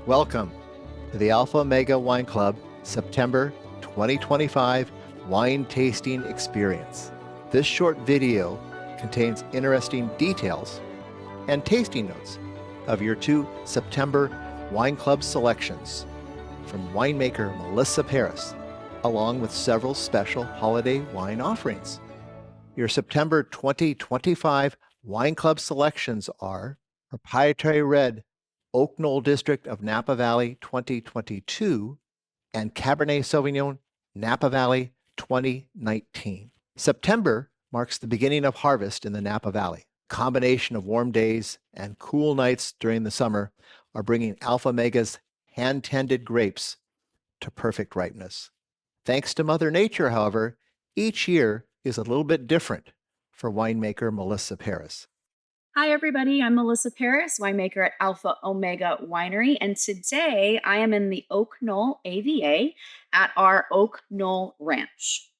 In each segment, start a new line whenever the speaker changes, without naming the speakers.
Welcome to the Alpha Omega Wine Club September 2025 Wine Tasting Experience. This short video contains interesting details and tasting notes of your two September Wine Club selections from winemaker Melissa Paris, along with several special holiday wine offerings. Your September 2025 Wine Club selections are Proprietary Red Oak Knoll District of Napa Valley 2022 and Cabernet Sauvignon Napa Valley 2019. September marks the beginning of harvest in the Napa Valley. Combination of warm days and cool nights during the summer are bringing Alpha Omega's hand-tended grapes to perfect ripeness. Thanks to Mother Nature, however, each year is a little bit different for winemaker Melissa Paris.
Hi, everybody. I'm Melissa Paris, winemaker at Alpha Omega Winery, and today I am in the Oak Knoll AVA at our Oak Knoll Ranch.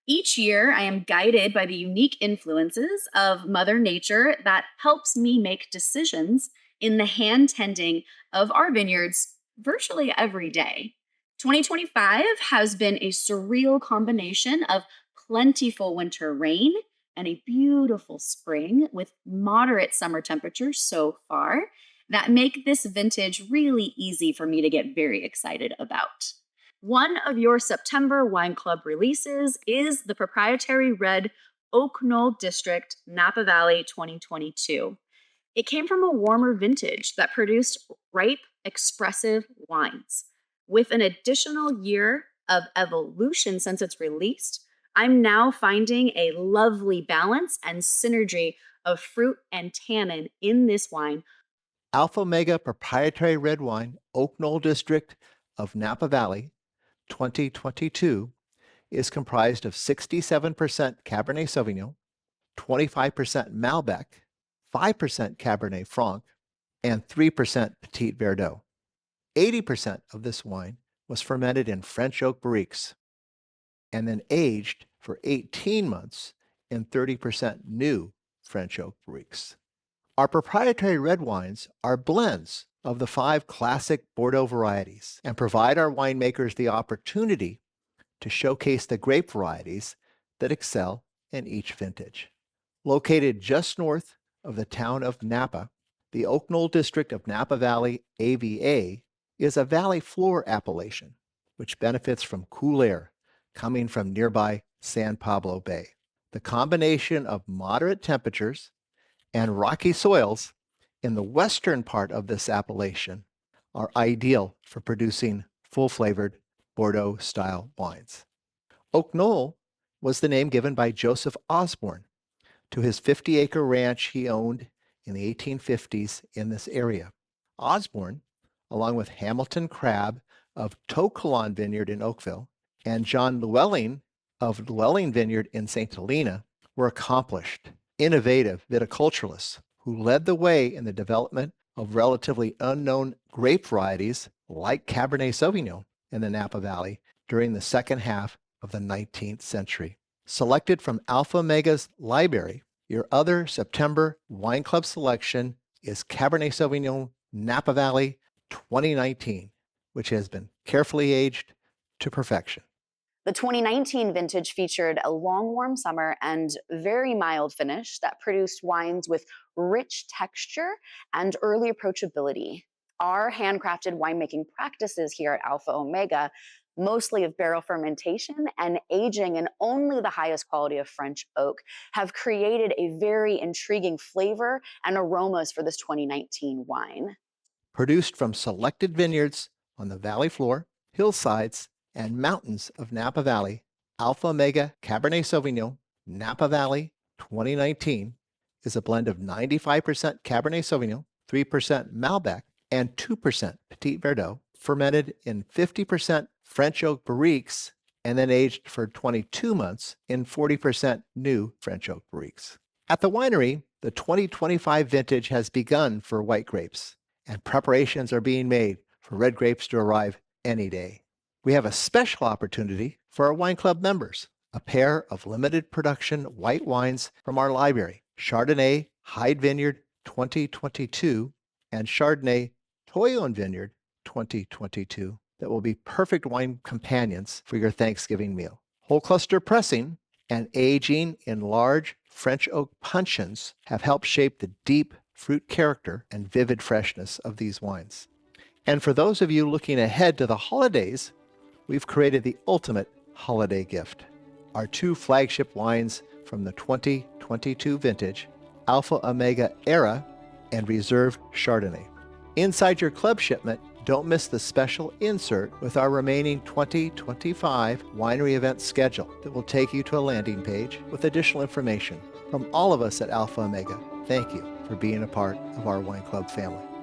Each year, I am guided by the unique influences of Mother Nature that helps me make decisions in the hand tending of our vineyards virtually every day. 2025 has been a surreal combination of plentiful winter rain and a beautiful spring with moderate summer temperatures so far that make this vintage really easy for me to get very excited about. One of your September Wine Club releases is the proprietary red Oak Knoll District Napa Valley 2022. It came from a warmer vintage that produced ripe, expressive wines. With an additional year of evolution since its released, I'm now finding a lovely balance and synergy of fruit and tannin in this wine.
Alpha Omega Proprietary Red Wine Oak Knoll District of Napa Valley 2022 is comprised of 67% Cabernet Sauvignon, 25% Malbec, 5% Cabernet Franc, and 3% Petit Verdot. 80% of this wine was fermented in French oak barriques and then aged for 18 months in 30% new French oak barriques. Our proprietary red wines are blends of the 5 classic Bordeaux varieties and provide our winemakers the opportunity to showcase the grape varieties that excel in each vintage. Located just north of the town of Napa, the Oak Knoll District of Napa Valley AVA is a valley floor appellation, which benefits from cool air coming from nearby San Pablo Bay. The combination of moderate temperatures and rocky soils in the western part of this appellation are ideal for producing full-flavored Bordeaux-style wines. Oak Knoll was the name given by Joseph Osborne to his 50-acre ranch he owned in the 1850s in this area. Osborne, along with Hamilton Crabb of To Kalon Vineyard in Oakville and John Llewellyn of Llewellyn Vineyard in St. Helena, were accomplished, innovative viticulturists who led the way in the development of relatively unknown grape varieties like Cabernet Sauvignon in the Napa Valley during the second half of the 19th century. Selected from Alpha Omega's library, your other September Wine Club selection is Cabernet Sauvignon Napa Valley 2019, which has been carefully aged to perfection.
The 2019 vintage featured a long, warm summer and very mild finish that produced wines with rich texture and early approachability. Our handcrafted winemaking practices here at Alpha Omega, mostly of barrel fermentation and aging in only the highest quality of French oak, have created a very intriguing flavor and aromas for this 2019 wine.
Produced from selected vineyards on the valley floor, hillsides, and mountains of Napa Valley, Alpha Omega Cabernet Sauvignon Napa Valley 2019 is a blend of 95% Cabernet Sauvignon, 3% Malbec, and 2% Petit Verdot, fermented in 50% French oak barriques and then aged for 22 months in 40% new French oak barriques. At the winery, the 2025 vintage has begun for white grapes, and preparations are being made for red grapes to arrive any day. We have a special opportunity for our wine club members, a pair of limited production white wines from our library, Chardonnay Hyde Vineyard 2022 and Chardonnay Toyon Vineyard 2022, that will be perfect wine companions for your Thanksgiving meal. Whole cluster pressing and aging in large French oak puncheons have helped shape the deep fruit character and vivid freshness of these wines. And for those of you looking ahead to the holidays, we've created the ultimate holiday gift. Our two flagship wines from the 2022 vintage, Alpha Omega Era and Reserve Chardonnay. Inside your club shipment, don't miss the special insert with our remaining 2025 winery event schedule that will take you to a landing page with additional information. From all of us at Alpha Omega, thank you for being a part of our wine club family.